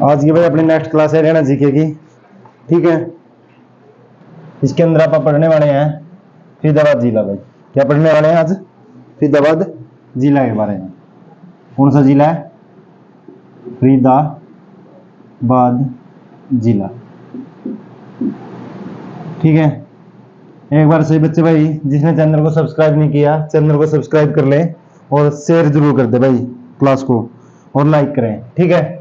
आज की भाई अपनी नेक्स्ट क्लास है हरियाणा जीके की। ठीक है, इसके अंदर आप पढ़ने वाले हैं फरीदाबाद जिला। भाई क्या पढ़ने वाले हैं आज? फरीदाबाद जिला के बारे में। कौन सा जिला है? फरीदाबाद जिला। ठीक है, एक बार सही बच्चे भाई जिसने चैनल को सब्सक्राइब नहीं किया चैनल को सब्सक्राइब कर ले और शेयर जरूर कर दे भाई क्लास को, और लाइक करें। ठीक है,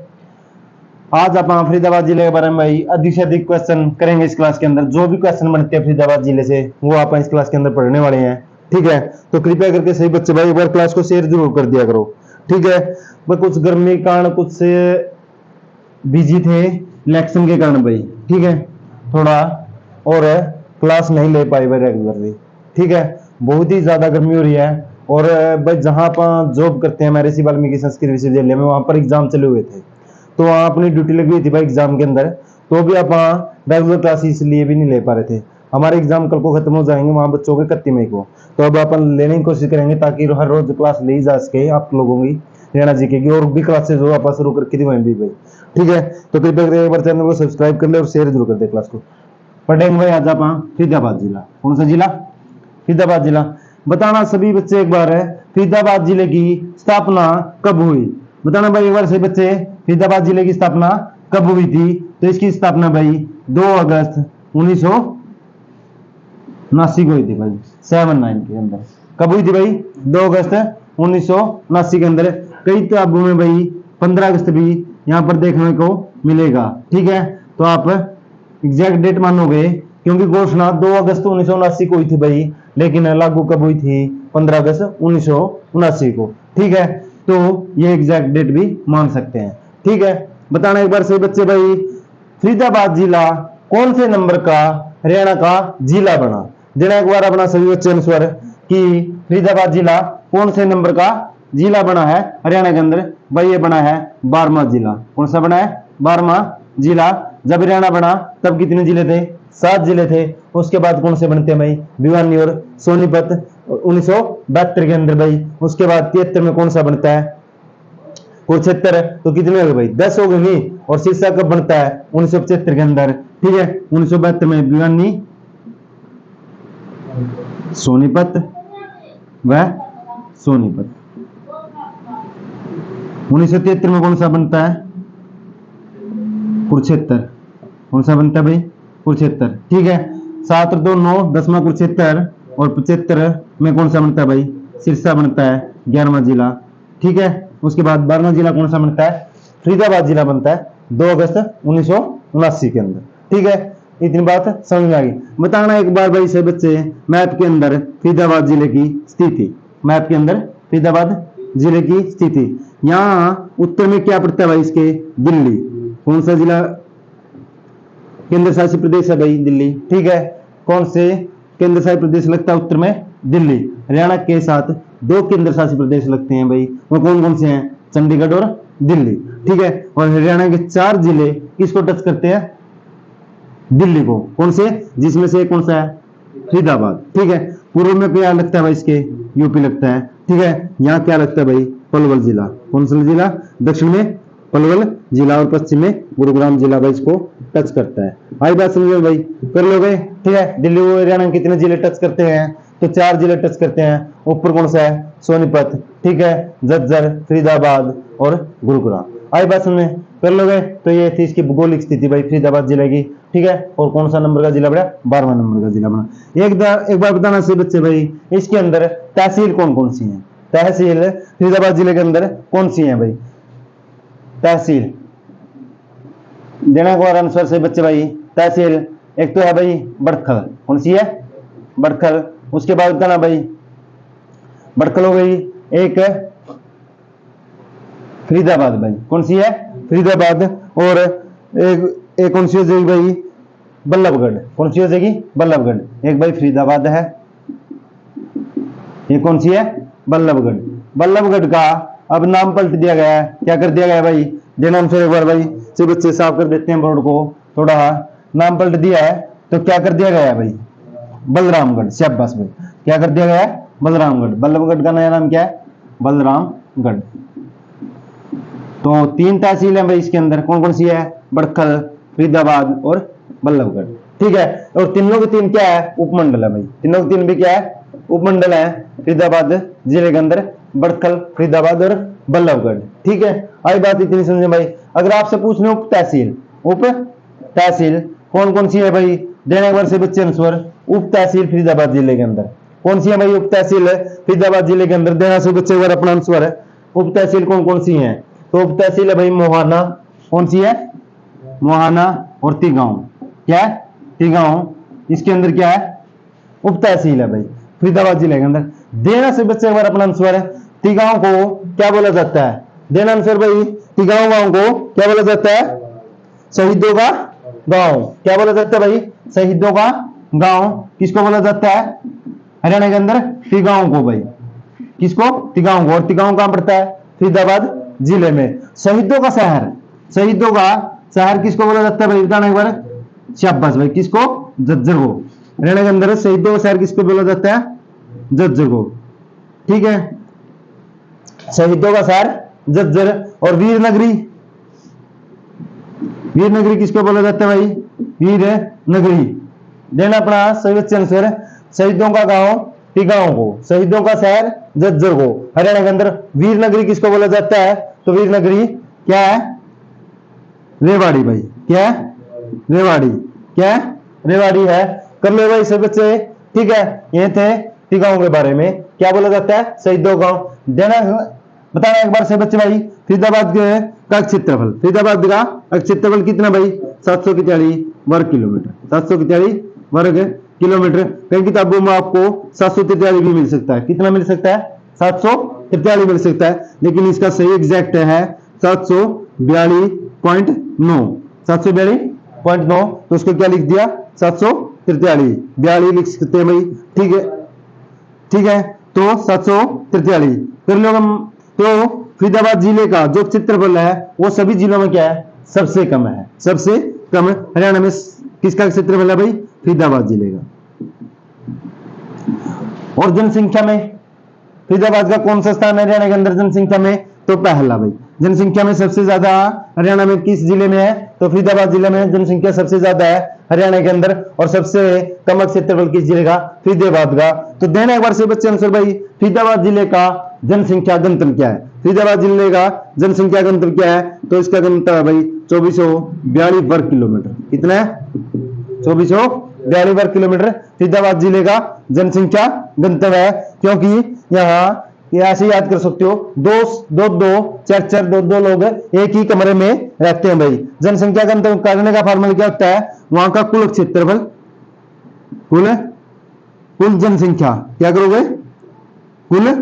आज आप फरीदाबाद जिले के बारे में भाई अधिक से अधिक क्वेश्चन करेंगे इस क्लास के अंदर। जो भी क्वेश्चन बनते हैं फरीदाबाद जिले से वो आप इस क्लास के अंदर पढ़ने वाले हैं। ठीक है, तो कृपया करके सही बच्चे भाई एक बार क्लास को शेयर जरूर कर दिया करो। ठीक है, वह कुछ गर्मी के कारण कुछ बिजी थे इलेक्शन के कारण भाई। ठीक है, थोड़ा और क्लास नहीं ले पाए भाई रेगुलरली। ठीक है, बहुत ही ज्यादा गर्मी हो रही है और भाई जहां आप जॉब करते हैं महर्षि वाल्मीकि संस्कृत विश्वविद्यालय में, वहां पर एग्जाम चले हुए थे तो वहां अपनी ड्यूटी लगी हुई थी भाई एग्जाम के अंदर, तो भी आप रेगुलर क्लास इसलिए भी नहीं ले पा रहे थे। हमारे एग्जाम कल को खत्म हो जाएंगे वहां बच्चों के 31 मई को, तो अब अपन लेने की कोशिश करेंगे ताकि हर रोज क्लास ली जा सके आप लोगों की हरियाणा जीके की, और भी क्लासेस जो आप शुरू करके दी भाई। ठीक है, तो कृपया करके एक बार चैनल को सब्सक्राइब कर ले और शेयर जरूर कर दे क्लास को। पढ़ेंगे भाई आज आप फरीदाबाद जिला। कौन सा जिला? फरीदाबाद जिला। बताना सभी बच्चे एक बार है फरीदाबाद जिले की स्थापना कब हुई? बताना भाई एक बार सही बच्चे फरीदाबाद जिले की स्थापना कब हुई थी? तो इसकी स्थापना भाई 2 अगस्त 1979 को हुई थी भाई, 79 के अंदर। कब हुई थी भाई? 2 अगस्त 1979 के अंदर। कई किताबों में भाई 15 अगस्त भी यहाँ पर देखने को मिलेगा। ठीक है, तो आप एग्जैक्ट डेट मानोगे क्योंकि घोषणा 2 अगस्त 1979 को हुई थी भाई, लेकिन लागू कब हुई थी? 15 अगस्त 1979 को। ठीक है, तो ये एग्जैक्ट डेट भी मान सकते हैं। ठीक है, बताना एक बार सही बच्चे भाई फरीदाबाद जिला कौन से नंबर का हरियाणा का जिला बना? देना एक बार अपना सभी बच्चे अनुसार कि फरीदाबाद जिला कौन से नंबर का जिला बना है हरियाणा के अंदर? भाई ये बना है 12वां जिला। कौन सा बना है? 12वां जिला। जब हरियाणा बना तब कितने जिले थे? 7 जिले थे। उसके बाद कौन से बनते हैं भाई? भिवानी और सोनीपत 1972 के अंदर भाई। उसके बाद 73 में कौन सा बनता है? कुरुक्षेत्र। तो कितने हो गए भाई? 10 हो गए नहीं। और सिरसा कब बनता है? 1975 के अंदर। ठीक है, 1972 में भिवानी, सोनीपत व सोनीपत। 1973 में कौन सा बनता है? कुरुक्षेत्र। कौन सा बनता है भाई? कुरुक्षेत्र। ठीक है, 7 और 2 9, 10वां कुरुक्षेत्र, और 75 में कौन सा बनता है भाई? सिरसा बनता है 11वां जिला। ठीक है, उसके बाद 12वां जिला कौन सा बनता है? फरीदाबाद जिला बनता है 2 अगस्त 1979 के अंदर। ठीक है, इतनी बात समझ में आ गई। बताना एक बार भाई से बच्चे मैप के अंदर फरीदाबाद जिले की स्थिति। मैप के अंदर फरीदाबाद जिले की स्थिति। यहाँ उत्तर में क्या पड़ता है भाई इसके? दिल्ली। कौन सा जिला केंद्र शासित प्रदेश है भाई? दिल्ली। ठीक है, कौन से केंद्र शासित प्रदेश लगता है उत्तर में? दिल्ली। हरियाणा के साथ 2 केंद्र शासित प्रदेश लगते हैं भाई, वो कौन कौन से हैं? चंडीगढ़ और दिल्ली। ठीक है, और हरियाणा के 4 जिले किसको टच करते हैं? दिल्ली को। कौन से? जिसमें से कौन सा है? फरीदाबाद। ठीक है, पूर्व में क्या लगता है भाई इसके? यूपी लगता है। ठीक है, यहाँ क्या लगता है भाई? पलवल जिला। कौन सा जिला? दक्षिण में पलवल जिला और पश्चिम में गुरुग्राम जिला भाई इसको टच करता है। आई बात समझ भाई? कर लोगे? ठीक है, दिल्ली और हरियाणा कितने जिले टच करते हैं? तो 4 जिले टच करते हैं। ऊपर कौन सा है? सोनीपत। ठीक है, झज्जर, फरीदाबाद और गुरुग्राम। आई बात समझ? कर लोगे? तो ये थी इसकी भौगोलिक स्थिति भाई फरीदाबाद जिले की। ठीक है, और कौन सा नंबर का जिला बना? 12वां नंबर का जिला बना। एक बार बताना से बच्चे भाई इसके अंदर तहसील कौन कौन सी है? तहसील फरीदाबाद जिले के अंदर कौन सी है भाई? तहसील देना को आंसर से बच्चे भाई। तहसील एक तो है भाई बड़खल। कौन सी है? बड़खल। उसके बाद बताना भाई बड़खल हो गई। एक फरीदाबाद भाई। कौन सी है? फरीदाबाद। और एक कौन सी हो जाएगी भाई? बल्लभगढ़। कौन सी हो जाएगी? बल्लभगढ़। एक भाई फरीदाबाद है, ये कौन सी है? बल्लभगढ़। बल्लभगढ़ का अब नाम पलट दिया गया है। क्या कर दिया गया भाई? देना आंसर एक बार भाई से बच्चे साफ कर देते हैं बोर्ड को। थोड़ा नाम पलट दिया है तो क्या कर दिया गया है भाई? बलरामगढ़। शाबाश भाई। क्या कर दिया गया है? बलरामगढ़। बल्लभगढ़ का नया नाम क्या है? बलरामगढ़। तो 3 तहसील है भाई इसके अंदर, कौन कौन सी है? बड़खल, फरीदाबाद और बल्लभगढ़। ठीक है, और तीनों के तीन क्या है? उपमंडल है भाई, तीनों के तीन भी क्या है? उपमंडल है फरीदाबाद जिले के अंदर, बड़खल, फरीदाबाद और बल्लभगढ़। ठीक है, आई बात इतनी समझे भाई। अगर आपसे पूछ रहे उप तहसील, उप तहसील कौन कौन सी है भाई? देने एक बार से बच्चे आंसर। उप तहसील फरीदाबाद जिले के अंदर कौन सी है भाई? उप तहसील फरीदाबाद जिले के अंदर, देना से बच्चे एक बार अपना आंसर है। उप तहसील कौन कौन सी है? तो उप तहसील है भाई मोहाना, कौन सी है? मोहाना और तिगांव। क्या है? तिगांव इसके अंदर क्या है? उप तहसील है भाई फरीदाबाद जिले के अंदर। देना से बच्चे एक बार अपना आंसर है। तिगांव को क्या बोला जाता है? देना आंसर भाई, तिगांव गांव को क्या बोला जाता है? शहीदों का गांव। क्या बोला जाता है भाई? शहीदों का गांव। किसको बोला जाता है हरियाणा के अंदर? तिगांव को भाई। किसको? तिगांव को। और तिगांव कहां पड़ता है? फरीदाबाद जिले में। शहीदों का शहर, शहीदों का शहर किसको बोला जाता है भाई? बताना एक बार। शाबाश भाई, किसको? झज्जर को। हरियाणा के अंदर शहीदों का शहर किसको बोला जाता है? झज्जर को। ठीक है, शहीदों का शहर झज्जर। और वीर नगरी, वीर नगरी किसको बोला जाता है भाई? वीर नगरी। देना अपना सही बच्चे आंसर। शहीदों का गांव तिगांव को, शहीदों का शहर झज्जर को। हरियाणा के अंदर वीर नगरी किसको बोला जाता है? तो वीर नगरी क्या है? रेवाड़ी भाई। क्या है? रेवाड़ी। क्या है? रेवाड़ी है। कर लो भाई सब बच्चे। ठीक है, ये थे तिगांव के बारे में। क्या बोला जाता है? शहीदों गांव। देना बताना एक बार से बच्चे भाई। फरीदाबाद का क्षेत्रफल, फरीदाबाद का क्षेत्रफल कितना भाई? 743 वर्ग किलोमीटर। 743 वर्ग किलोमीटर। कई किताबों में आपको 743 भी मिल सकता है। कितना मिल सकता है? 743 मिल सकता है, लेकिन इसका सही एग्जैक्ट है 742.9। 742.9, तो उसको क्या लिख दिया? 743, 42 लिख सकते हैं भाई। ठीक है, ठीक है, तो 743 कर लो हम। तो फरीदाबाद जिले का जो क्षेत्रफल है वो सभी जिलों में क्या है? सबसे कम है। सबसे कम है। हरियाणा में किसका क्षेत्रफल है भाई? फरीदाबाद जिले का। और जनसंख्या में फरीदाबाद का कौन सा स्थान है हरियाणा के अंदर जनसंख्या में? तो पहला भाई। जनसंख्या में सबसे ज्यादा हरियाणा में किस जिले में है? तो फरीदाबाद जिले में जनसंख्या सबसे ज्यादा है हरियाणा के अंदर। और सबसे कम क्षेत्रफल किस जिले का? फरीदाबाद का। तो देना एक बार से बच्चे आंसर भाई। फरीदाबाद जिले का जनसंख्या घनत्व क्या है? फरीदाबाद जिले का जनसंख्या घनत्व क्या है? तो इसका घनत्व है भाई 2442 वर्ग किलोमीटर। कितना है? 2442 वर्ग किलोमीटर फरीदाबाद जिले का जनसंख्या घनत्व है। क्योंकि यहाँ ये ऐसे याद कर सकते हो, दो चार लोग एक ही कमरे में रहते हैं भाई। जनसंख्या घनत्व करने का फॉर्मूला क्या होता है? वहां का कुल क्षेत्रफल, कुल जनसंख्या क्या करोगे? कुल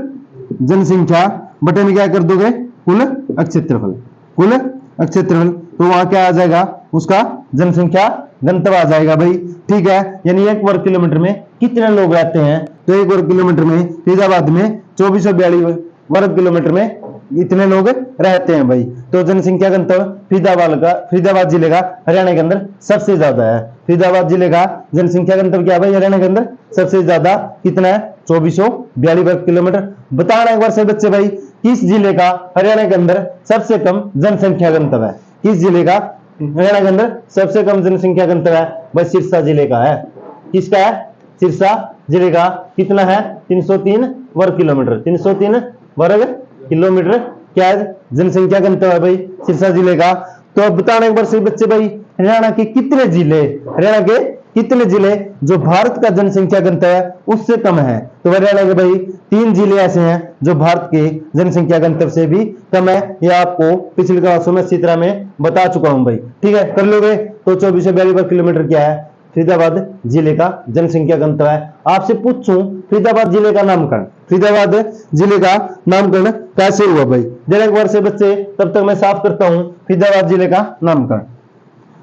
जनसंख्या बटे में क्या कर दोगे? कुल क्षेत्रफल। कुल क्षेत्रफल, तो वहां क्या आ जाएगा? उसका जनसंख्या घनत्व आ जाएगा भाई। ठीक है, यानी 1 वर्ग किलोमीटर में कितने लोग रहते हैं? तो 1 वर्ग किलोमीटर में फरीदाबाद में 2442 वर्ग किलोमीटर में इतने लोग रहते हैं भाई। तो जनसंख्या घनत्व फरीदाबाद जिले का हरियाणा के अंदर सबसे ज्यादा है। फरीदाबाद जिले का जनसंख्या घनत्व क्या है भाई हरियाणा के अंदर? सबसे ज्यादा। कितना है? 2442 वर्ग किलोमीटर। बताना एक बार से बच्चे भाई, किस जिले का हरियाणा के अंदर सबसे कम जनसंख्या घनत्व है? किस जिले का हरियाणा के अंदर सबसे कम जनसंख्या घनत्व है? भाई सिरसा जिले का है। किसका है? सिरसा जिले का। कितना है? 303 वर्ग किलोमीटर। 303 वर्ग किलोमीटर क्या है? जनसंख्या घनत्व है भाई सिरसा जिले का। तो अब बताना एक बार से बच्चे भाई, हरियाणा के कितने जिले, हरियाणा के कितने जिले जो भारत का जनसंख्या घनत्व है उससे कम है? तो हरियाणा के भाई 3 जिले ऐसे हैं जो भारत के जनसंख्या घनत्व से भी कम है। यह आपको पिछली क्लासों में इसी तरह में बता चुका हूं भाई। ठीक है, कर लोगे। तो 2442 वर्ग किलोमीटर क्या है? फरीदाबाद जिले का जनसंख्या घनत्व है। आपसे पूछूं फरीदाबाद जिले का नामकरण, फरीदाबाद जिले का नामकरण कैसे हुआ भाई? जरा एक बार से बच्चे, तब तक मैं साफ करता हूं फरीदाबाद जिले का नामकरण।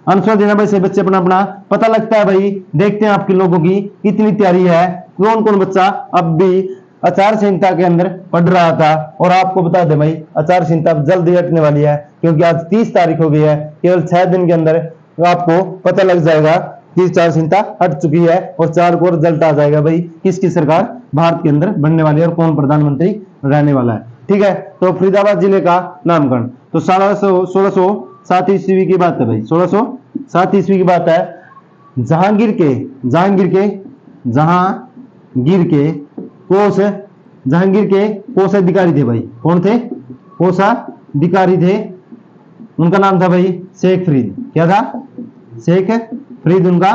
आंसर देना भाई से बच्चे अपना अपना पता लगता है भाई। देखते हैं आपके लोगों की कितनी तैयारी है। कौन कौन बच्चा अब भी आचार संहिता के अंदर पढ़ रहा था। और आपको बता दें भाई, आचार संहिता जल्द ही हटने वाली है, क्योंकि आज 30 तारीख हो गई है। केवल 6 दिन के अंदर आपको पता लग जाएगा कि आचार संहिता हट चुकी है। और 4 को रिजल्ट आ जाएगा भाई, किसकी सरकार भारत के अंदर बनने वाली है और कौन प्रधानमंत्री रहने वाला है। ठीक है। तो फरीदाबाद जिले का नामकरण तो 1607 ईस्वी की बात है भाई, 1607 ईस्वी की बात है। जहांगीर के कोषाधिकारी थे भाई। कौन थे? कोषाधिकारी थे। उनका नाम था भाई शेख फरीद। क्या था? शेख फरीद उनका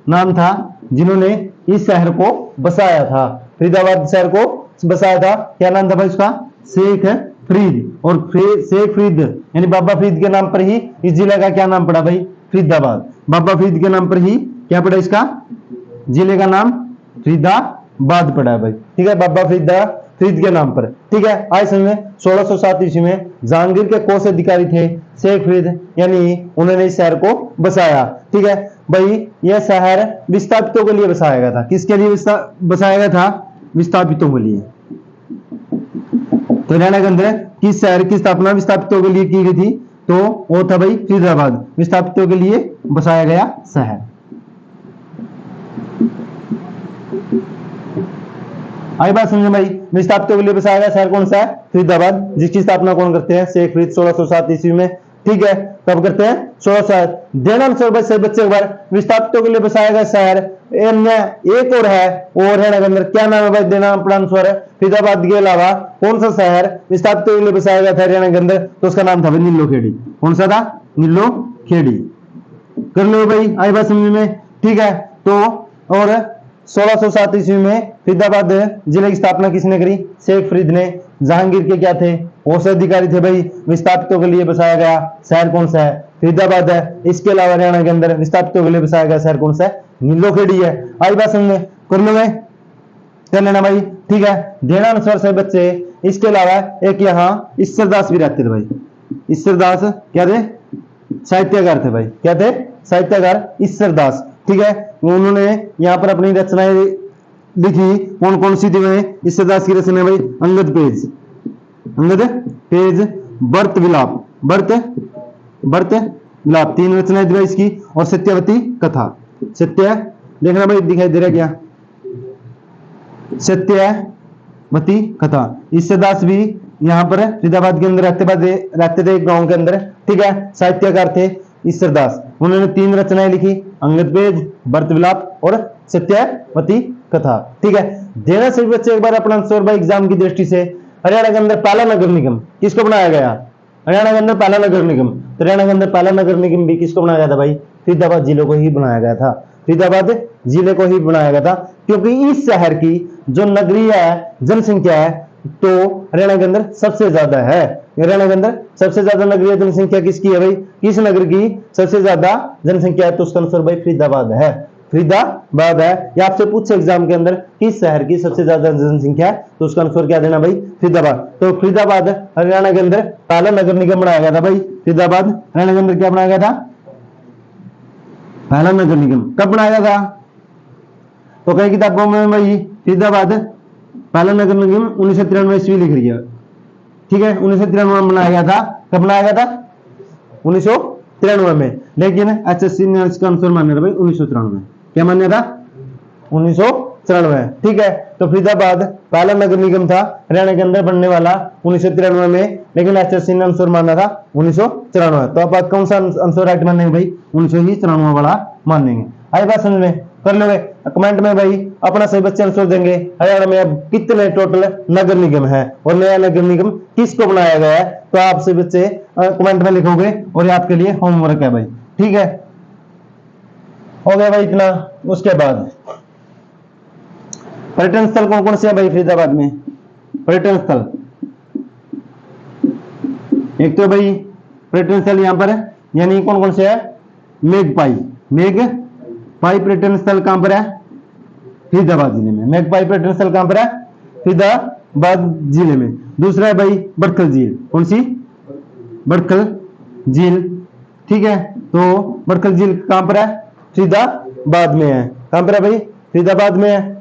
नाम था, जिन्होंने इस शहर को बसाया था, फरीदाबाद शहर को बसाया था। क्या नाम था भाई उसका? शेख फरीद। और शेख फरीद यानी बाबा फरीद के नाम पर ही इस जिले का क्या नाम पड़ा भाई? फरीदाबाद। बाबा फरीद के नाम पर ही क्या पड़ा? इसका जिले का नाम फरीदाबाद पड़ा है भाई। ठीक है, बाबा फरीद के नाम पर। ठीक है, आज समय 1607 ईस्वी में जहांगीर के कोषाधिकारी थे शेख फरीद, यानी उन्होंने इस शहर को बसाया। ठीक है भाई, यह शहर विस्थापितों के लिए बसाया गया था। किसके लिए बसाया गया था? विस्थापितों के लिए। तो हरियाणा के अंदर किस शहर की स्थापना विस्थापितों के लिए की गई थी? तो वो था भाई फरीदाबाद, विस्थापितों के लिए बसाया गया शहर। आई बात समझे भाई, विस्थापितों के लिए बसाया गया शहर कौन सा है? फरीदाबाद, जिसकी स्थापना कौन करते हैं? शेख फरीद, 1607 ईस्वी में। ठीक है, कब करते हैं? 1607। देनानुसार भाई सही बच्चे एक बार, विस्थापितों के लिए बसाया गया शहर एक और है, और हरियाणा के अंदर क्या नाम है भाई? देनानुसार फरीदाबाद के अलावा कौन सा शहर विस्थापितों के लिए बसाया गया था हरियाणा के अंदर? तो उसका नाम था भाई नीलोखेड़ी। कौन सा था? नीलोखेड़ी। कर लो भाई, आई बात समझ में। ठीक है, तो और 1607 ईस्वी में फरीदाबाद जिले की स्थापना किसने करी? शेख फरीद ने। जहांगीर के क्या थे? कोषाधिकारी थे भाई। विस्थापितों के लिए बसाया गया शहर कौन सा है? फरीदाबाद है। इसके अलावा हरियाणा के अंदर विस्थापितों के लिए बसाया गया शहर कौन सा है? नीलोखेड़ी है। आई बात समझ में, कर लो कर लेना भाई। ठीक है, देनानुसार से बच्चे, इसके अलावा एक यहाँ ईश्वरदास भी रहते थे भाई। ईश्वरदास क्या थे? साहित्यकार थे भाई। क्या थे? साहित्यकार ईश्वरदास। ठीक है, उन्होंने यहाँ पर अपनी रचनाएं लिखी। कौन कौन सी थी भाई? ईश्वरदास की रचना भाई? अंगद पेज, बर्त विलाप, तीन रचनाएं थी भाई इसकी। और सत्यवती कथा। सत्य देखना भाई, दिखाई दे रहा क्या? सत्यवती कथा। ईश्वरदास भी यहाँ पर फरीदाबाद के अंदर रहते थे एक गांव के अंदर। ठीक है, साहित्यकार थे ईश्वरदास। उन्होंने तीन रचनाएं लिखी, अंगद पेज, बर्त विलाप और सत्यवती कथा। ठीक है, देना सभी बच्चे एक बार अपना आंसर भाई एग्जाम की दृष्टि से। हरियाणा के अंदर पहला नगर निगम किसको बनाया गया? हरियाणा के अंदर पहला नगर निगम, तो हरियाणा के अंदर पहला नगर निगम भी किसको बनाया गया था भाई? फरीदाबाद जिले को ही बनाया गया था। फरीदाबाद जिले को ही बनाया गया था, क्योंकि इस शहर की जो नगरीय जनसंख्या है तो हरियाणा के अंदर सबसे ज्यादा है। हरियाणा के अंदर सबसे ज्यादा नगरीय जनसंख्या किसकी है भाई? किस नगर की सबसे ज्यादा जनसंख्या है? तो उसका आंसर भाई फरीदाबाद है। फरीदाबाद है। या आपसे पूछे एग्जाम के अंदर किस शहर की सबसे ज्यादा जनसंख्या है, तो उसका आंसर क्या देना भाई? फरीदाबाद। तो फरीदाबाद हरियाणा के अंदर पहला नगर निगम बनाया गया था भाई। फरीदाबाद हरियाणा के अंदर क्या बनाया गया था? पहला नगर निगम। कब बनाया गया था? तो कई किताबों में भाई फरीदाबाद पहला नगर निगम 1993 ईस्वी लिख रही है। ठीक है, 1993 में बनाया गया था। कब बनाया गया था? 1993 में। लेकिन HSC ने इसका आंसर माना था भाई 1993। क्या मान्य था? 1993। ठीक है, तो फरीदाबाद पहला नगर निगम था हरियाणा के अंदर बनने वाला 1993 में, लेकिन HSC ने आंसर माना था 1993। तो आप कौन सा आंसर राइट मानेंगे भाई? 1993 वाला मानेंगे। आई बात समझ में, कर लोगे? कमेंट में भाई अपना सही बच्चे आंसर देंगे। हरियाणा में अब कितने टोटल नगर निगम है और नया नगर निगम किसको बनाया गया है, तो आप सही बच्चे कमेंट में लिखोगे और ये आपके लिए होमवर्क है भाई। ठीक है, हो गया भाई इतना। उसके बाद पर्यटन स्थल कौन कौन से है भाई फरीदाबाद में? पर्यटन स्थल एक तो भाई पर्यटन स्थल यहाँ पर है, यानी कौन कौन से है? मेघपाई पर्यटन स्थल कहां पर है? फरीदाबाद जिले में। मेघपाई पर्यटन स्थल कहां पर है? फरीदाबाद जिले में। दूसरा है भाई बड़खल झील। कौन सी? बड़खल झील। ठीक है, तो बड़खल झील कहां पर है? फरीदाबाद में है। कहां पर है भाई? फरीदाबाद में है।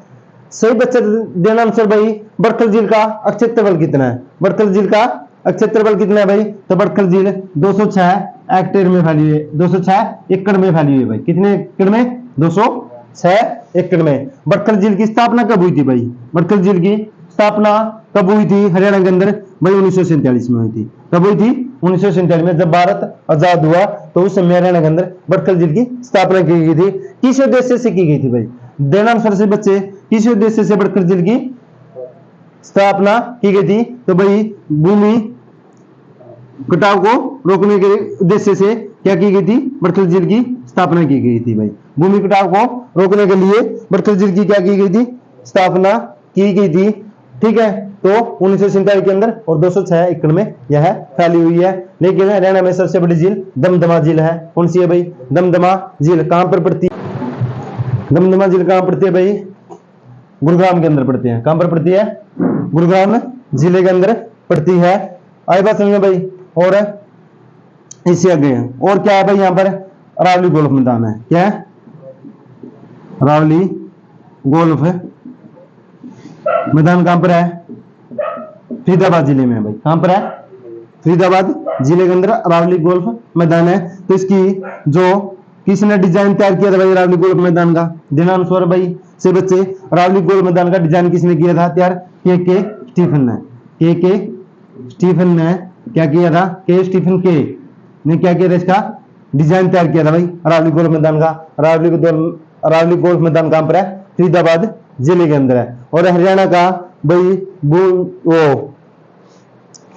सही बच्चे देना आंसर भाई, बड़खल झील का क्षेत्रफल कितना है? बड़खल झील का क्षेत्रफल कितना है भाई? तो बड़खल झील 206 हेक्टेयर में फैली है, 206 एकड़ में फैली हुई है भाई। कितने एकड़ में? 206 एकड़ में। बड़खल झील की स्थापना कब हुई थी भाई? बड़खल झील की स्थापना कब हुई थी हरियाणा के अंदर? भाई 1947 में हुई थी। कब हुई थी? 1947 में, जब भारत आजाद हुआ तो उस समय हरियाणा के अंदर बटकल झील की स्थापना की गई थी। किस उद्देश्य से की गई थी भाई? देना आंसर से बच्चे, किस उद्देश्य से बटकल झील की स्थापना की गई थी? तो भाई भूमि कटाव को रोकने के उद्देश्य से क्या की गई थी? बटकल झील की स्थापना की गई थी भाई। भूमि कटाव को रोकने के लिए बटकल झील की क्या की गई थी? स्थापना की गई थी। ठीक है, तो 1947 के अंदर और 206 एकड़ में यह फैली हुई है। लेकिन हरियाणा में सबसे बड़ी झील दमदमा झील है। कौन सी है भाई? दमदमा झील। कहां पर पड़ती है दमदमा झील? कहां पड़ती है भाई? गुरुग्राम के अंदर पड़ती है। कहां पर पड़ती है? गुरुग्राम जिले के अंदर पड़ती है। आई बात समझ में भाई? और इससे आगे और क्या है भाई? यहाँ पर अरावली गोल्फ मैदान है। क्या है? अरावली गोल्फ मैदान कहां पर है? फरीदाबाद जिले में है भाई। कहां पर है? फरीदाबाद जिले के अंदर अरावली गोल्फ मैदान है। तो इसकी जो किसने डिजाइन तैयार किया था भाई अरावली गोल्फ मैदान का? देना आंसर भाई से बच्चे, अरावली गोल्फ मैदान का डिजाइन किसने किया था तैयार? के स्टीफन ने। के स्टीफन ने क्या किया था? के स्टीफन के ने क्या किया था? इसका डिजाइन तैयार किया था भाई अरावली गोल्फ मैदान का। अरावली गोल्फ मैदान कहां पर है? फरीदाबाद जिले के अंदर है। और हरियाणा का भाई वो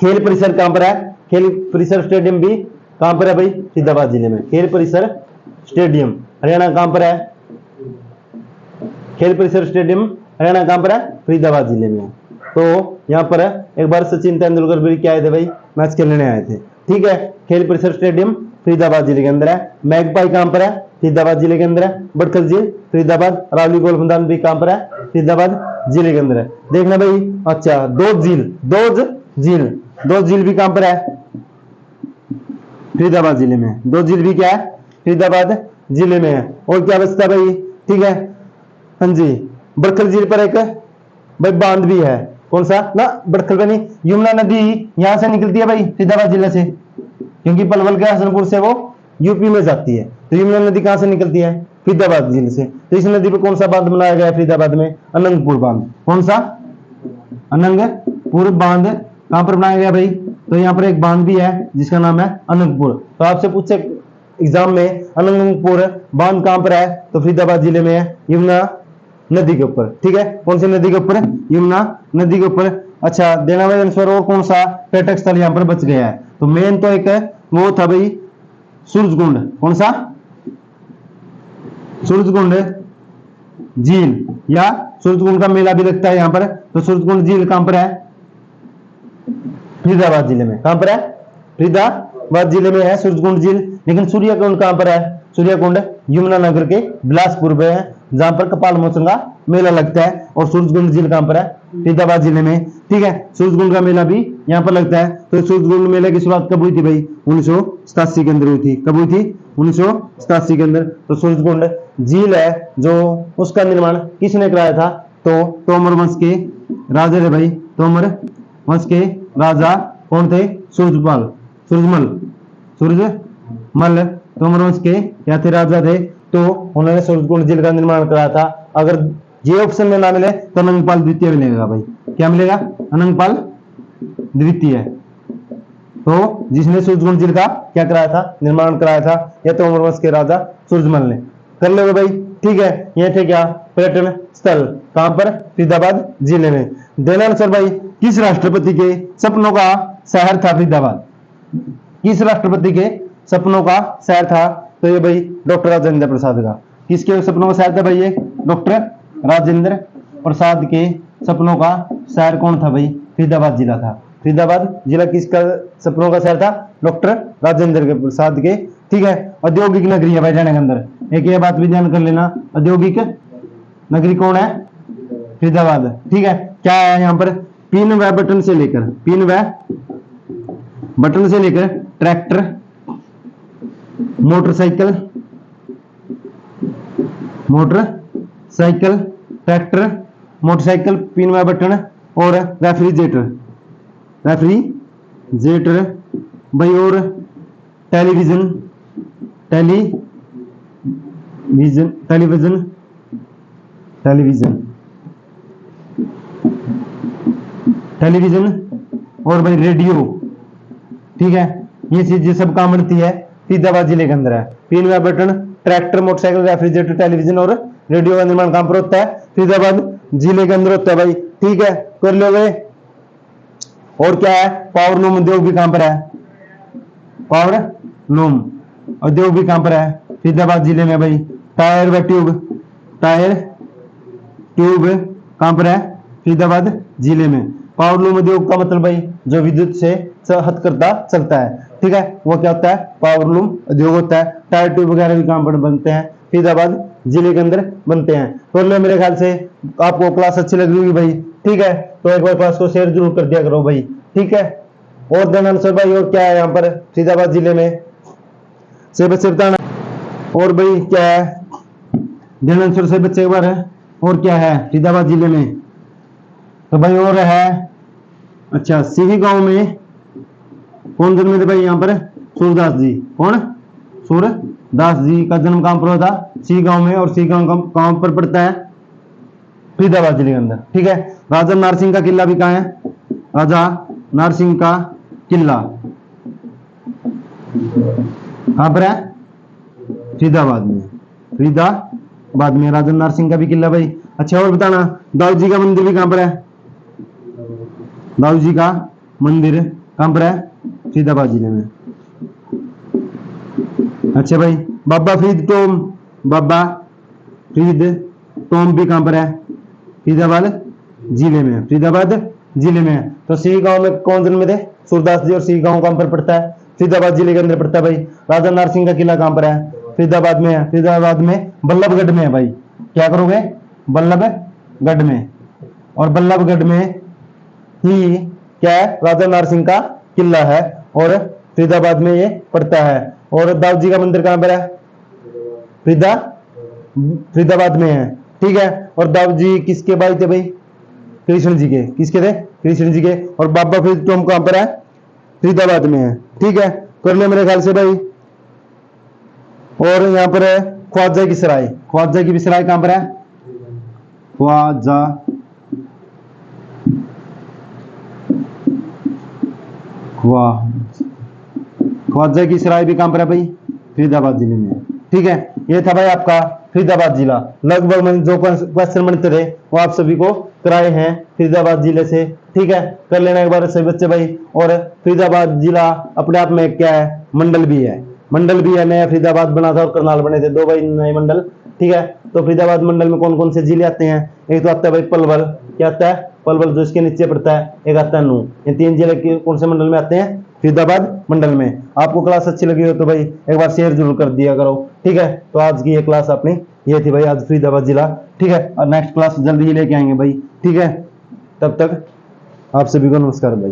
खेल परिसर कहां पर है? खेल परिसर स्टेडियम भी कहां पर है भाई? फरीदाबाद जिले में। खेल परिसर स्टेडियम हरियाणा कहां पर है? खेल परिसर स्टेडियम हरियाणा कहां पर है? फरीदाबाद जिले में। तो यहां पर एक बार सचिन तेंदुलकर भी क्या आए थे भाई? मैच खेलने आए थे। ठीक है, खेल परिसर स्टेडियम फरीदाबाद जिले के अंदर है। मैगपाई कहां पर है? फरीदाबाद जिले के अंदर है। बटकल झील फरीदाबाद। अरावली गोल्फ मैदान भी कहां पर है? फरीदाबाद जिले के अंदर है। देखना भाई। अच्छा, दो झील भी कहां पर है? फरीदाबाद जिले में। दो झील भी क्या है? फरीदाबाद जिले में है। और क्या बचता भाई? ठीक है, हाँ जी, बटकल झील पर एक भाई बांध भी है। कौन सा? ना बटकल पे नहीं, यमुना नदी यहां से निकलती है भाई फरीदाबाद जिले से, क्योंकि पलवल के हसनपुर से वो यूपी में जाती है। तो यमुना नदी कहां से निकलती है? फरीदाबाद जिले से। तो इस नदी पर कौन सा बांध बनाया गया है फरीदाबाद में? अनंगपुर बांध। कौन सा? अनंगपुर बांध। कहां पर बनाया गया भाई? तो यहाँ पर एक बांध भी है जिसका नाम है अनंगपुर। तो आपसे पूछे एग्जाम में अनंगपुर बांध कहां पर है? तो फरीदाबाद जिले में है, यमुना नदी के ऊपर। ठीक है, कौन सी नदी के ऊपर? यमुना नदी के ऊपर। अच्छा, देना भाई आंसर। और कौन सा पर्यटक स्थल यहाँ पर बच गया है? तो मेन तो एक वो था भाई सूरजकुंड। कौन सा? सूरजकुंड झील, या सूरजकुंड का मेला भी लगता है यहाँ पर। तो सूरजकुंड झील कहां पर है? फरीदाबाद जिले में। कहां पर है? फरीदाबाद जिले में है सूरजकुंड झील। लेकिन सूर्यकुंड कहां पर है? सूर्यकुंड यमुनानगर के बिलासपुर में है, जहां पर कपाल मोचन का मेला लगता है। और सूरजकुंड झील कहां पर है? फरीदाबाद जिले में। ठीक है, सूरजकुंड का मेला भी यहाँ पर लगता है। तो सूरजकुंड मेले की शुरुआत कब हुई थी भाई? 1987 के अंदर हुई थी। कब हुई थी? 1987 के अंदर। तो सूरजकुंड झील है जो उसका निर्माण किसने कराया था? तो तोमर वंश के राजा थे भाई। तोमर वंश के राजा कौन थे? सूरजमल तोमर वंश के क्या थे? राजा थे। तो उन्होंने सूरजकुंड झील का निर्माण कराया था। अगर ये ऑप्शन में ना मिले तो अनंगपाल द्वितीय मिलेगा भाई। क्या मिलेगा? अनंगपाल द्वितीय। तो जिसने सूरजकुंड झील का क्या कराया था? निर्माण कराया था, या तोमर वंश के राजा सूरजमल ने। कर लोगे भाई? ठीक है, ये थे क्या? पर्यटन स्थल कहां पर? फरीदाबाद जिले में। देना आंसर भाई। किस राष्ट्रपति के सपनों का शहर था फरीदाबाद? किस राष्ट्रपति के सपनों का शहर था? तो ये भाई डॉक्टर राजेंद्र प्रसाद का। किसके सपनों का शहर था भाई? ये डॉक्टर राजेंद्र प्रसाद के सपनों का शहर कौन था भाई? फरीदाबाद जिला था। फरीदाबाद जिला किसका सपनों का शहर था? डॉक्टर राजेंद्र प्रसाद के। ठीक है, औद्योगिक नगरी है भाई हरियाणा के अंदर। एक ये बात भी ध्यान कर लेना, औद्योगिक नगरी कौन है? फरीदाबाद। ठीक है, क्या है यहाँ पर? पिन व बटन से लेकर tractor, motorcycle, tractor, motorcycle, pin व बटन, और रेफ्रिजरेटर भाई, और टेलीविजन और भाई रेडियो, ठीक है, ये चीजें सब कहाँ बनती है, फरीदाबाद जिले के अंदर है। तीनवा बटन ट्रैक्टर, मोटरसाइकिल, रेफ्रिजरेटर, टेलीविजन और रेडियो का निर्माण कहां पर होता है, फरीदाबाद जिले के अंदर होता है भाई, ठीक है, कर लो भाई। और क्या है, पावर लूम उद्योग भी कहां पर है, पावर लूम उद्योग भी कहां पर है, फरीदाबाद जिले में भाई। टायर व ट्यूब, टायर ट्यूब कहां पर है, फरीदाबाद जिले में। पावर लूम उद्योग का मतलब भाई जो विद्युत से हथकरघा चलता है, ठीक है, वो क्या होता है, पावर लूम उद्योग होता है। टायर ट्यूब वगैरह भी कहां पर बनते हैं, फरीदाबाद जिले के अंदर बनते हैं। तो मेरे ख्याल से आपको क्लास अच्छी लग रही होगी भाई, ठीक है, तो एक बार क्लास को शेयर जरूर कर दिया करो भाई, ठीक है। और देन आंसर भाई, और क्या है यहाँ पर फरीदाबाद जिले में, से बच्चे बताना। और भाई क्या है, देन आंसर से बच्चे एक बार है, और क्या है फरीदाबाद जिले में, तो भाई और है, अच्छा, सीही गांव में कौन जन्मे थे भाई, यहाँ पर सूरदास जी। कौन, सूरदास जी का जन्म कहां पर हुआ था, सी गांव में। और सी गांव कहां पर पड़ता है, फरीदाबाद जिले के अंदर, ठीक है। राजा नारसिंह का किला भी कहां है, राजा नारसिंह का किला कहां पर है, फरीदाबाद में, फरीदाबाद में राजा नारसिंह का भी किला भाई। अच्छा, और बताना, दाऊ जी का मंदिर भी कहां पर है, दाऊ जी का मंदिर कहां पर है, फरीदाबाद जिले में। अच्छा भाई, बाबा फरीद टोम, बाबा फरीद टोम भी कहां पर है, फरीदाबाद जिले में, फरीदाबाद जिले में। तो सी गांव में कौन जन्मे थे, सूरदास जी। और सी गांव कहां पर पड़ता है, फरीदाबाद जिले के अंदर पड़ता है भाई। राजा नारसिंह का किला कहां पर है, फरीदाबाद में है, फरीदाबाद में बल्लभगढ़ में है भाई। क्या करोगे, बल्लभगढ़ में। और बल्लभगढ़ में ही क्या है, राजा नारसिंह का किला है, और फरीदाबाद में ये पड़ता है। और दाऊ जी का मंदिर कहां पर है, फरीदाबाद में है, ठीक है। और दाऊ जी किसके भाई थे भाई, कृष्ण जी के, किसके थे, कृष्ण जी के। और बाबा फरीद टोम कहां पर है, फरीदाबाद में है, ठीक है, कर लो मेरे ख्याल से भाई। और यहाँ पर है ख्वाजा की सराय, ख्वाजा की सराय कहां पर है, ख्वाजा की सराय भी कहां पर है भाई, फरीदाबाद जिले में, ठीक है। ये था भाई आपका फरीदाबाद जिला। लगभग मैंने जो क्वेश्चन बनते रहे वो आप सभी को कराए हैं फरीदाबाद जिले से, ठीक है, कर लेना एक बार सभी बच्चे भाई। और फरीदाबाद जिला अपने आप में क्या है, मंडल भी है, मंडल भी है। नया फरीदाबाद बना था और करनाल बने थे, दो भाई नए मंडल, ठीक है। तो फरीदाबाद मंडल में कौन कौन से जिले आते हैं, एक तो आता है भाई पलवल, क्या आता है, पलवल जो इसके नीचे पड़ता है, एक आता है नूह। ये तीन जिले कौन से मंडल में आते हैं, फरीदाबाद मंडल में। आपको क्लास अच्छी लगी हो तो भाई एक बार शेयर जरूर कर दिया करो, ठीक है। तो आज की ये क्लास अपनी ये थी भाई, आज फरीदाबाद जिला, ठीक है। और नेक्स्ट क्लास जल्दी ही लेके आएंगे भाई, ठीक है। तब तक आप सभी को नमस्कार भाई।